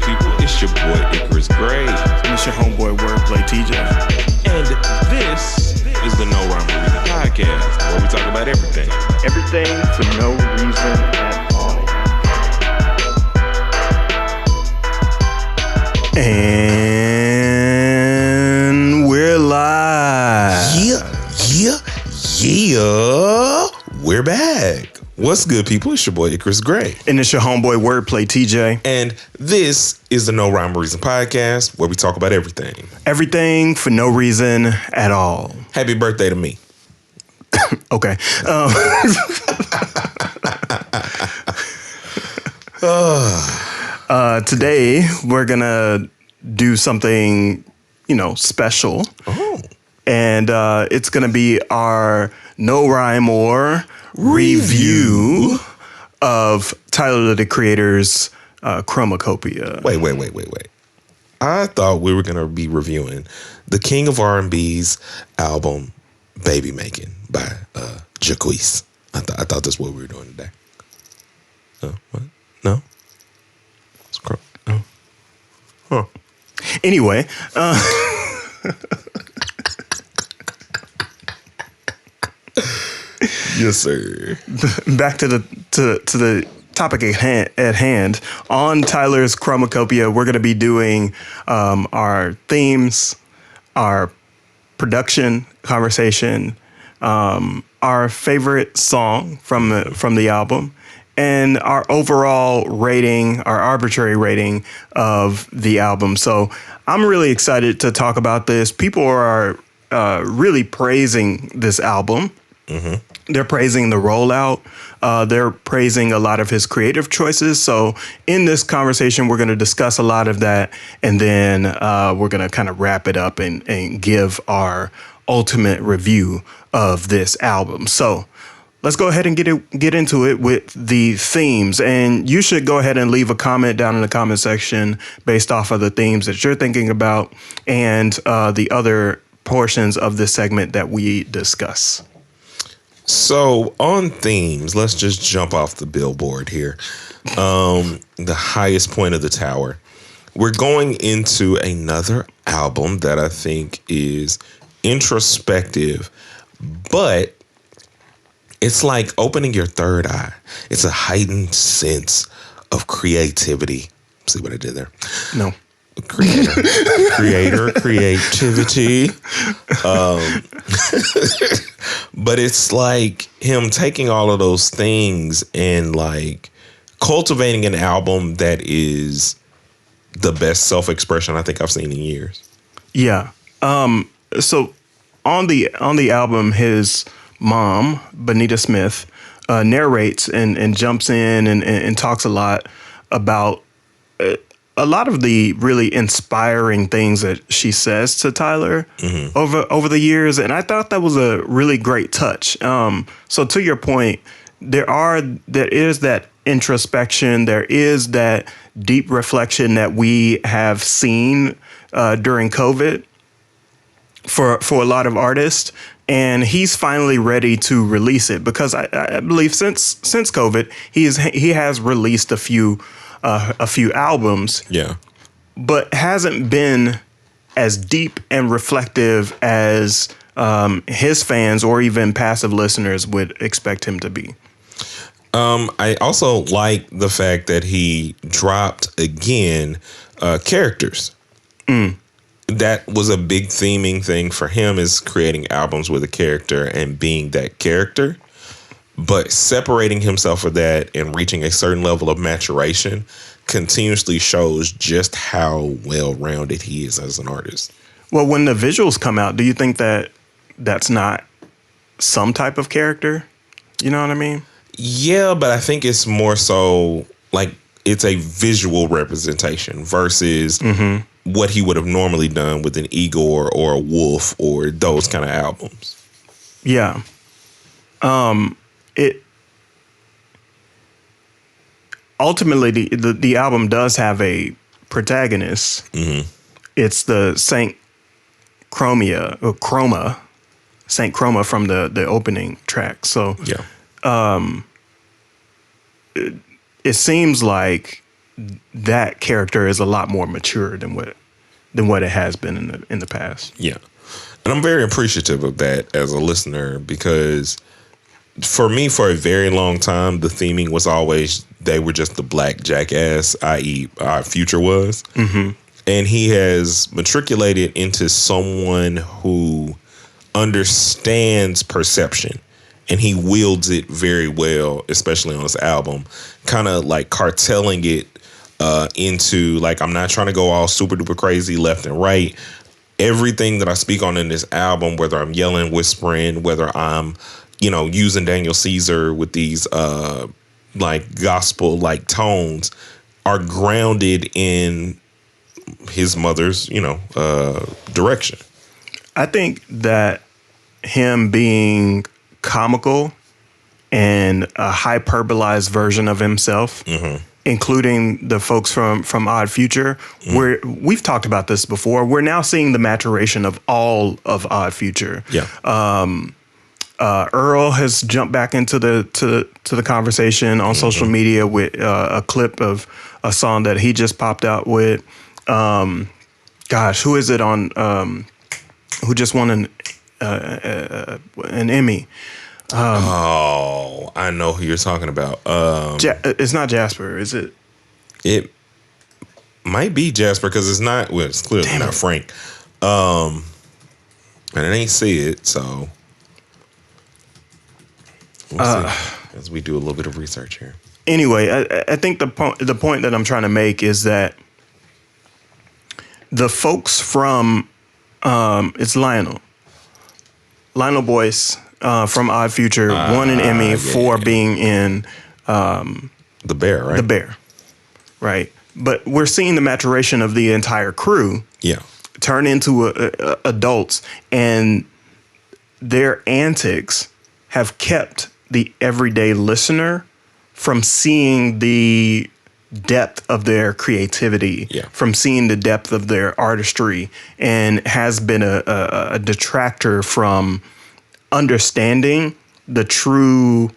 good people? It's your boy Icarus Gray. And it's your homeboy Wordplay TJ. And this is the No Rhyme or Reason podcast, where we talk about everything. Everything for no reason at all. And we're live. Yeah. We're back. What's good, people? It's your boy Icarus Gray. And it's your homeboy Wordplay TJ. And this is the No Rhyme or Reason podcast, where we talk about everything. Everything for no reason at all. Happy birthday to me. Okay. Today, we're going to do something, special. Oh. And it's going to be our No Rhyme or review of Tyler, the Creator's Chromokopia. Wait. I thought we were going to be reviewing the King of R&B's album, Baby Making by Jacquees. I thought that's what we were doing today. What? No? Oh. Huh. Anyway. Yes, sir. Back to the topic at hand. On Tyler's Chromokopia, we're going to be doing our themes, our production conversation, our favorite song from the album, and our overall rating, our arbitrary rating of the album. So I'm really excited to talk about this. People are really praising this album. Mm-hmm. They're praising the rollout. They're praising a lot of his creative choices. So in this conversation, we're going to discuss a lot of that. And then we're going to kind of wrap it up and give our ultimate review of this album. So let's go ahead and get into it with the themes. And you should go ahead and leave a comment down in the comment section based off of the themes that you're thinking about and the other portions of this segment that we discuss. So on themes, let's just jump off the billboard here. The highest point of the tower. We're going into another album that I think is introspective, but it's like opening your third eye. It's a heightened sense of creativity. See what I did there? No. Creativity. But it's like him taking all of those things and like cultivating an album that is the best self-expression I think I've seen in years. Yeah. So on the album, his mom, Bonita Smith, narrates and jumps in and talks a lot about a lot of the really inspiring things that she says to Tyler over the years. And I thought that was a really great touch. So to your point, there is that introspection. There is that deep reflection that we have seen during COVID for a lot of artists. And he's finally ready to release it because I believe since COVID, he has released a few albums, but hasn't been as deep and reflective as his fans or even passive listeners would expect him to be. I also like the fact that he dropped again characters. That was a big theming thing for him, is creating albums with a character and being that character. But separating himself from that and reaching a certain level of maturation continuously shows just how well-rounded he is as an artist. Well, when the visuals come out, do you think that that's not some type of character? You know what I mean? Yeah, but I think it's more so like it's a visual representation versus what he would have normally done with an Igor or a Wolf or those kind of albums. Yeah. It ultimately the album does have a protagonist. It's the Saint Chroma from the opening track. So it seems like that character is a lot more mature than what it has been in the past. Yeah. And I'm very appreciative of that as a listener, because for me, for a very long time, the theming was always they were just the black jackass, i.e., our Future was. Mm-hmm. And he has matriculated into someone who understands perception, and he wields it very well, especially on this album, kind of like carteling it into, like, I'm not trying to go all super duper crazy left and right. Everything that I speak on in this album, whether I'm yelling, whispering, whether I'm, using Daniel Caesar with these like gospel like tones, are grounded in his mother's, direction. I think that him being comical and a hyperbolized version of himself, including the folks from Odd Future, we've talked about this before. We're now seeing the maturation of all of Odd Future. Yeah. Earl has jumped back into the conversation on social media with a clip of a song that he just popped out with. Who is it on? Who just won an Emmy? I know who you're talking about. It's not Jasper, is it? It might be Jasper, because it's not. Well, it's clearly not Frank. And it ain't Sid, so we'll see as we do a little bit of research here. Anyway, I think the point that I'm trying to make is that the folks from it's Lionel Boyce from Odd Future won an Emmy for being in The Bear, right? The Bear, right? But we're seeing the maturation of the entire crew, turn into adults, and their antics have kept the everyday listener from seeing the depth of their creativity, from seeing the depth of their artistry, and has been a detractor from understanding the true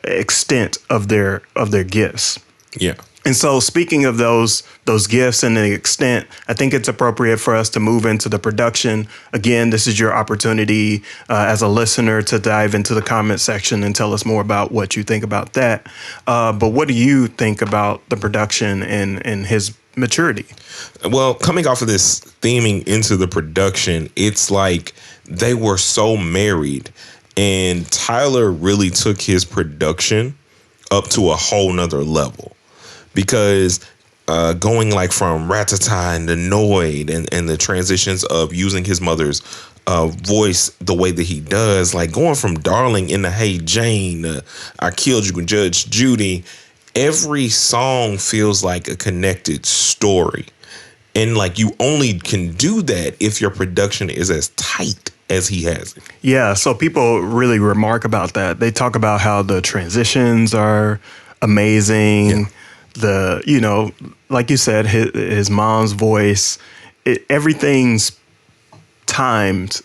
extent of their gifts. Yeah. And so, speaking of those gifts and the extent, I think it's appropriate for us to move into the production. Again, this is your opportunity as a listener to dive into the comment section and tell us more about what you think about that. But what do you think about the production and his maturity? Well, coming off of this theming into the production, it's like they were so married, and Tyler really took his production up to a whole nother level. Because going like from Rah Tah Tah and the Noid and the transitions of using his mother's voice the way that he does, like going from Darling into Hey Jane, I Killed You and Judge Judy, every song feels like a connected story. And like you only can do that if your production is as tight as he has it. Yeah, so people really remark about that. They talk about how the transitions are amazing. Yeah. Like you said, his mom's voice, everything's timed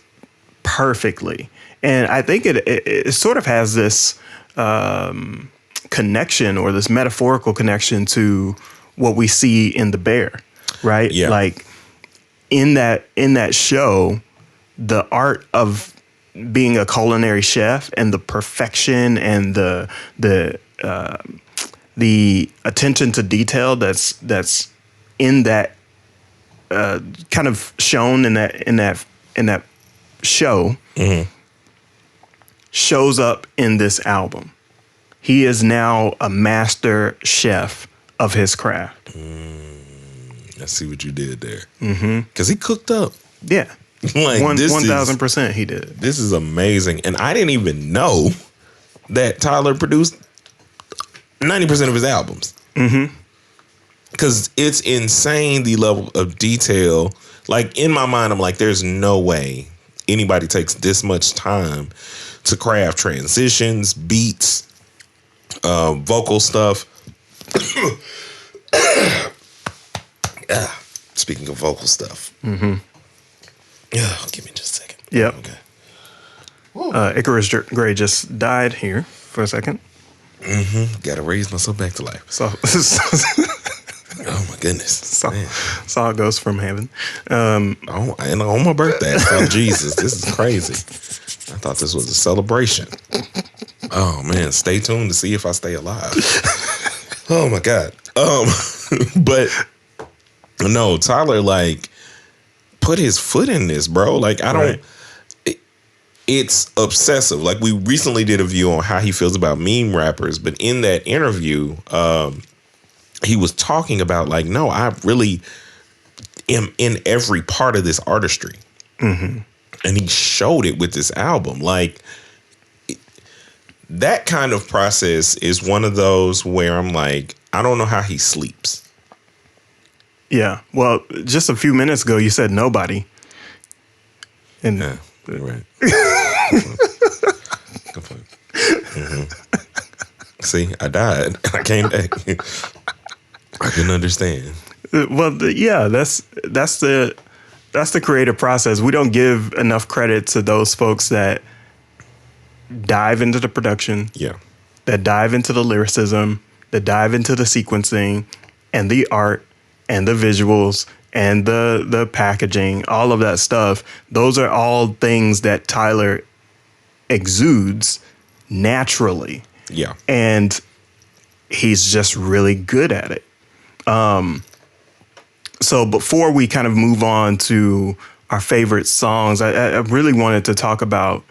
perfectly. And I think it sort of has this connection, or this metaphorical connection to what we see in The Bear, right? Yeah. Like in that show, the art of being a culinary chef and the perfection and the attention to detail that's in that kind of shown in that show shows up in this album. He is now a master chef of his craft. I see what you did there. Because he cooked up. Yeah. Like 1,000% he did. This is amazing. And I didn't even know that Tyler produced 90% of his albums. Because it's insane, the level of detail. Like in my mind, I'm like, there's no way anybody takes this much time to craft transitions, beats, vocal stuff. Speaking of vocal stuff. Give me just a second. Yep. Okay. Icarus Gray just died here for a second. Gotta raise myself back to life. So, Oh my goodness. so, Man. so it goes from heaven. And on my birthday, oh Jesus, this is crazy. I thought this was a celebration. Oh man, stay tuned to see if I stay alive. Oh my God. But no, Tyler like put his foot in this, bro. Like I don't. Right. It's obsessive. Like we recently did a view on how he feels about meme rappers, but in that interview, he was talking about like, no, I really am in every part of this artistry, and he showed it with this album. Like that kind of process is one of those where I'm like, I don't know how he sleeps. Yeah. Well, just a few minutes ago, you said nobody. And Yeah, you're right. Good point. See, I died. I came back. I couldn't understand. well, that's the creative process. We don't give enough credit to those folks that dive into the production, Yeah. that dive into the lyricism, that dive into the sequencing and the art and the visuals and the packaging, all of that stuff. Those are all things that Tyler exudes naturally. Yeah. And he's just really good at it. So before we kind of move on to our favorite songs, I really wanted to talk about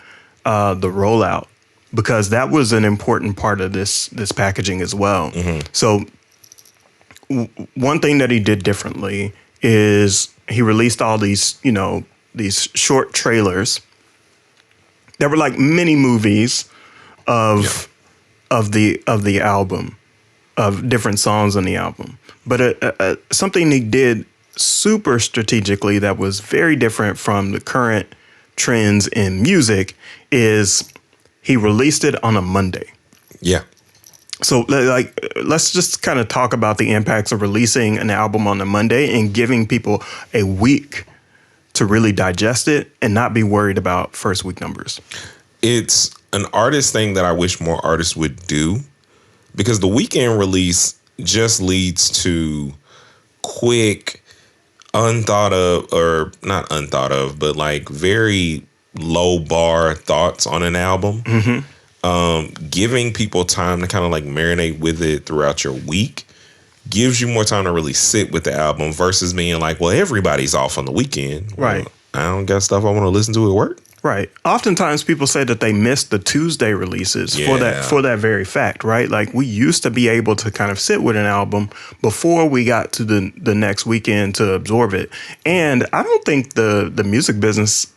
the rollout, because that was an important part of this packaging as well. So one thing that he did differently is he released all these, these short trailers that were like mini movies of the album, of different songs on the album. But something he did super strategically that was very different from the current trends in music is he released it on a Monday. Yeah. So like, let's just kind of talk about the impacts of releasing an album on a Monday and giving people a week to really digest it and not be worried about first week numbers. It's an artist thing that I wish more artists would do, because the weekend release just leads to quick, unthought of, or not unthought of, but like very low bar thoughts on an album. Giving people time to kind of like marinate with it throughout your week gives you more time to really sit with the album versus being like, well, everybody's off on the weekend. Right. Well, I don't got stuff I want to listen to at work. Right. Oftentimes people say that they miss the Tuesday releases Yeah. for that very fact, right? Like we used to be able to kind of sit with an album before we got to the next weekend to absorb it. And I don't think the music business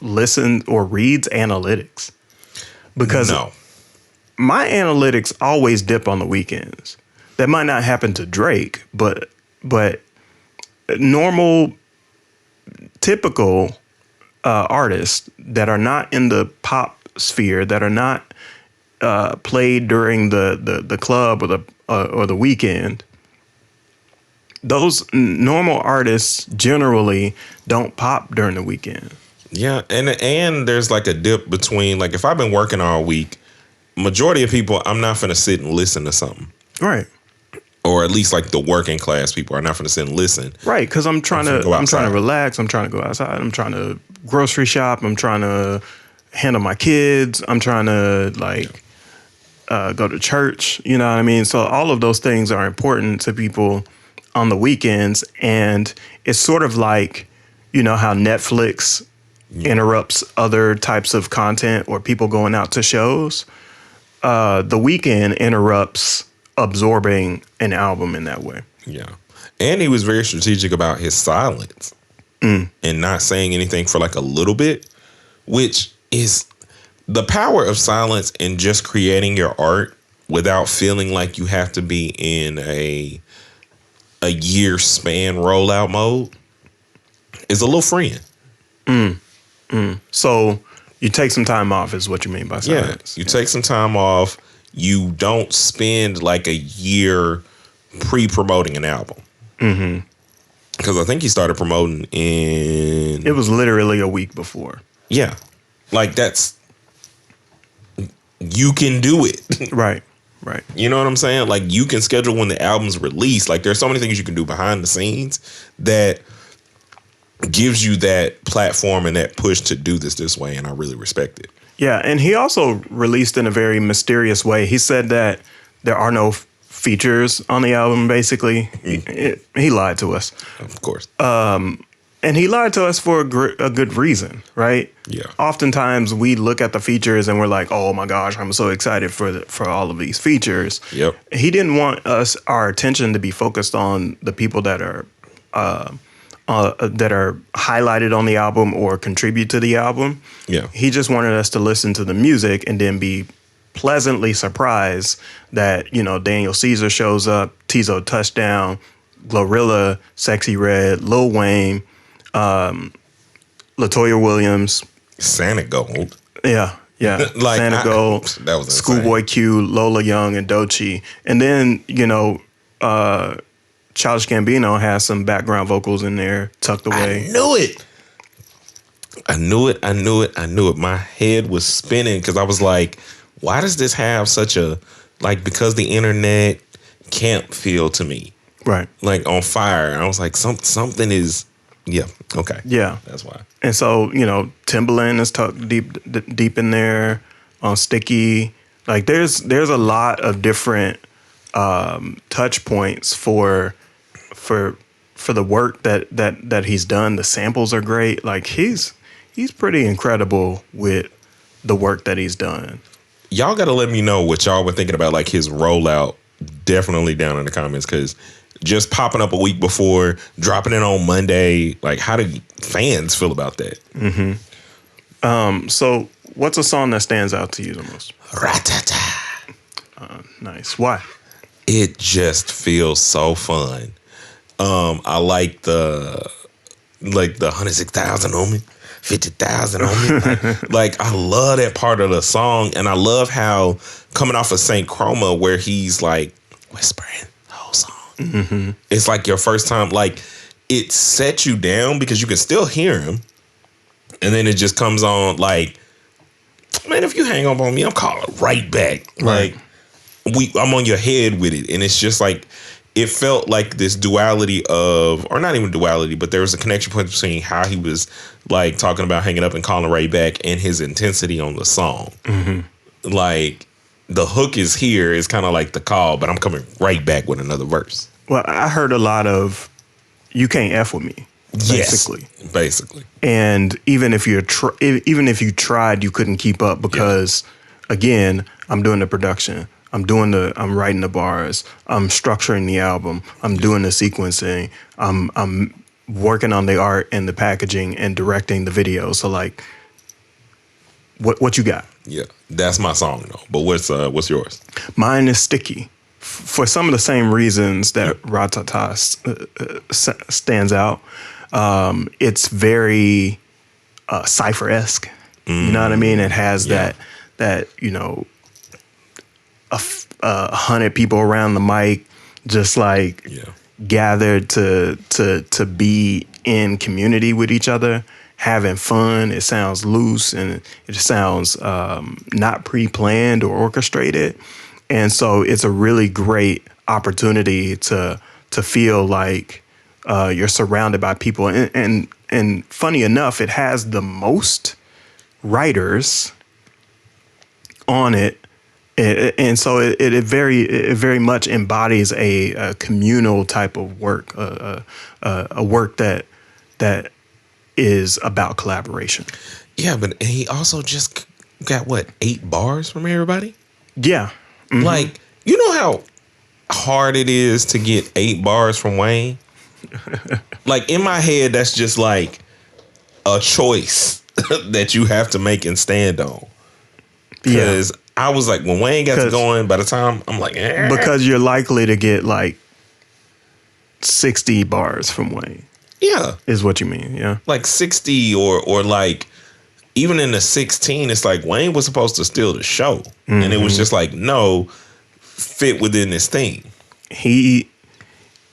listens or reads analytics, because No. my analytics always dip on the weekends. That might not happen to Drake, but normal, typical artists that are not in the pop sphere, that are not played during the club or the weekend, those normal artists generally don't pop during the weekend. Yeah, and there's like a dip between, like, if I've been working all week, majority of people, I'm not finna sit and listen to something. Right. Or at least like the working class people are not finna sit and listen. Right, because I'm trying to relax. I'm trying to go outside. I'm trying to grocery shop. I'm trying to handle my kids. I'm trying to go to church. You know what I mean? So all of those things are important to people on the weekends, and it's sort of like, how Netflix interrupts other types of content or people going out to shows. The weekend interrupts absorbing an album in that way. Yeah. And he was very strategic about his silence and not saying anything for like a little bit, which is the power of silence and just creating your art without feeling like you have to be in a year span rollout mode is a little freeing. So you take some time off is what you mean by silence. Yeah, you take some time off. You don't spend like a year pre-promoting an album. Because I think he started promoting in... It was literally a week before. Yeah. Like you you can do it. Right. You know what I'm saying? Like, you can schedule when the album's released. Like, there's so many things you can do behind the scenes that gives you that platform and that push to do this way, and I really respect it. Yeah, and he also released in a very mysterious way. He said that there are no features on the album, basically. He lied to us. Of course. And he lied to us for a good reason, right? Yeah. Oftentimes we look at the features and we're like, "Oh my gosh, I'm so excited for all of these features." Yep. He didn't want our attention to be focused on the people that are highlighted on the album or contribute to the album. Yeah. He just wanted us to listen to the music and then be pleasantly surprised that, you know, Daniel Caesar shows up, Tizo Touchdown, Glorilla, Sexxy Red, Lil Wayne, LaToya Williams, Santa Gold. Yeah. Like, Santa Gold, that was insane. Schoolboy Q, Lola Young, and Doechii. And then, you know, Childish Gambino has some background vocals in there tucked away. I knew it. My head was spinning because I was like, why does this have such a, like, because the internet camp feel to me? Right. Like, on fire. I was like, something is, yeah, okay. Yeah. That's why. And so, you know, Timbaland is tucked deep in there on Sticky. Like, there's a lot of different touch points for the work that he's done. The samples are great. Like, he's pretty incredible with the work that he's done. Y'all got to let me know what y'all were thinking about, like, his rollout. Definitely down in the comments, because just popping up a week before, dropping it on Monday, like, how did fans feel about that? Mm-hmm. So what's a song that stands out to you the most? Rah Tah Tah. Nice. Why? It just feels so fun. I like the 106,000 on me, 50,000 on me. Like, I love that part of the song, and I love how coming off of Saint Chroma, where he's like whispering the whole song. Mm-hmm. It's like your first time. Like, it sets you down because you can still hear him, and then it just comes on like, man, if you hang up on me, I'm calling right back. Right. Like, I'm on your head with it, and it's just like, it felt like this duality of, or not even duality, but there was a connection point between how he was like talking about hanging up and calling right back and his intensity on the song. Mm-hmm. Like, the hook is here, it's kind of like the call, but I'm coming right back with another verse. Well, I heard a lot of "You can't F with me," basically. Yes, basically. And even if you tried, you couldn't keep up because, again, I'm doing the production. I'm writing the bars. I'm structuring the album. I'm doing the sequencing. I'm working on the art and the packaging and directing the video. So, like, what you got? Yeah, that's my song though. But what's yours? Mine is Sticky, for some of the same reasons that Rah Tah Tah stands out. It's very Cypher-esque. You know what I mean? It has that you know, 100 people around the mic, just like gathered to be in community with each other, having fun. It sounds loose and it sounds not pre-planned or orchestrated, and so it's a really great opportunity to feel like you're surrounded by people. And funny enough, it has the most writers on it. And so it very much embodies a communal type of work, a work that is about collaboration. Yeah, but he also just got 8 bars from everybody? Yeah. Mm-hmm. Like, you know how hard it is to get 8 bars from Wayne? Like, in my head, that's just like a choice that you have to make and stand on. Because I was like, when Wayne got to going, by the time I'm like, because you're likely to get like 60 bars from Wayne. Yeah. Is what you mean, yeah. Like 60 or like, even in the 16, it's like Wayne was supposed to steal the show. Mm-hmm. And it was just like, no, fit within this theme. He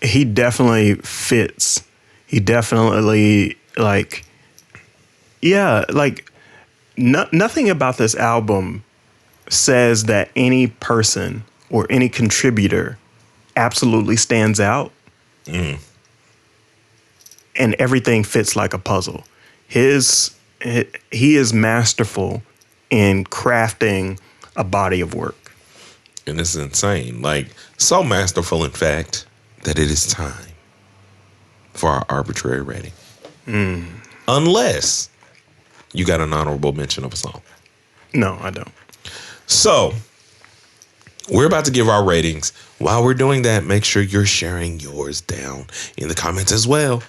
definitely fits. He definitely, like, yeah, like, nothing about this album says that any person or any contributor absolutely stands out, and everything fits like a puzzle. He is masterful in crafting a body of work. And it's insane. Like, so masterful, in fact, that it is time for our arbitrary rating. Unless you got an honorable mention of a song. No, I don't. So, we're about to give our ratings. While we're doing that, make sure you're sharing yours down in the comments as well,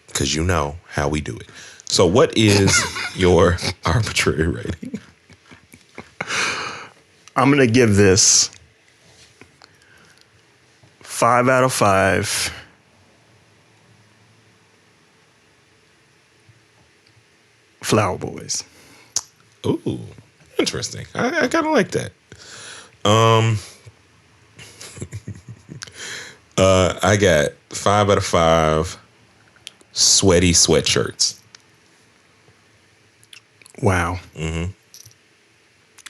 because you know how we do it. So, what is your arbitrary rating? I'm going to give this 5 out of 5 Flower Boys. Ooh, interesting. I kind of like that. I got 5 out of 5 sweaty sweatshirts. Wow.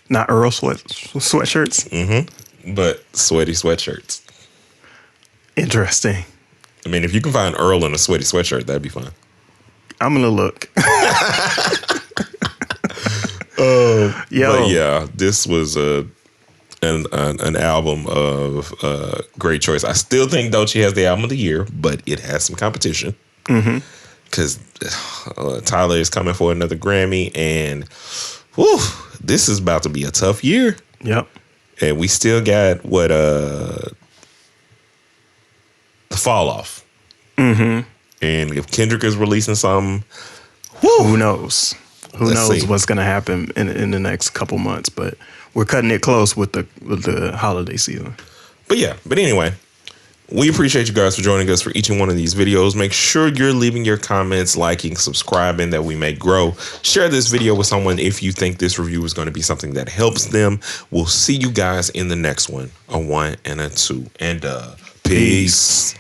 Not Earl sweatshirts? But sweaty sweatshirts. Interesting. I mean, if you can find Earl in a sweaty sweatshirt, that'd be fun. I'm going to look. But yeah, this was an album of great choice. I still think Doechii has the album of the year, but it has some competition. Because Tyler is coming for another Grammy, and whew, this is about to be a tough year. Yep. And we still got the fall off. And if Kendrick is releasing something, who knows? Who Let's knows see. what's going to happen in the next couple months? But we're cutting it close with the holiday season. But anyway, we appreciate you guys for joining us for each and one of these videos. Make sure you're leaving your comments, liking, subscribing, that we may grow. Share this video with someone if you think this review is going to be something that helps them. We'll see you guys in the next one. A 1 and a 2 and peace.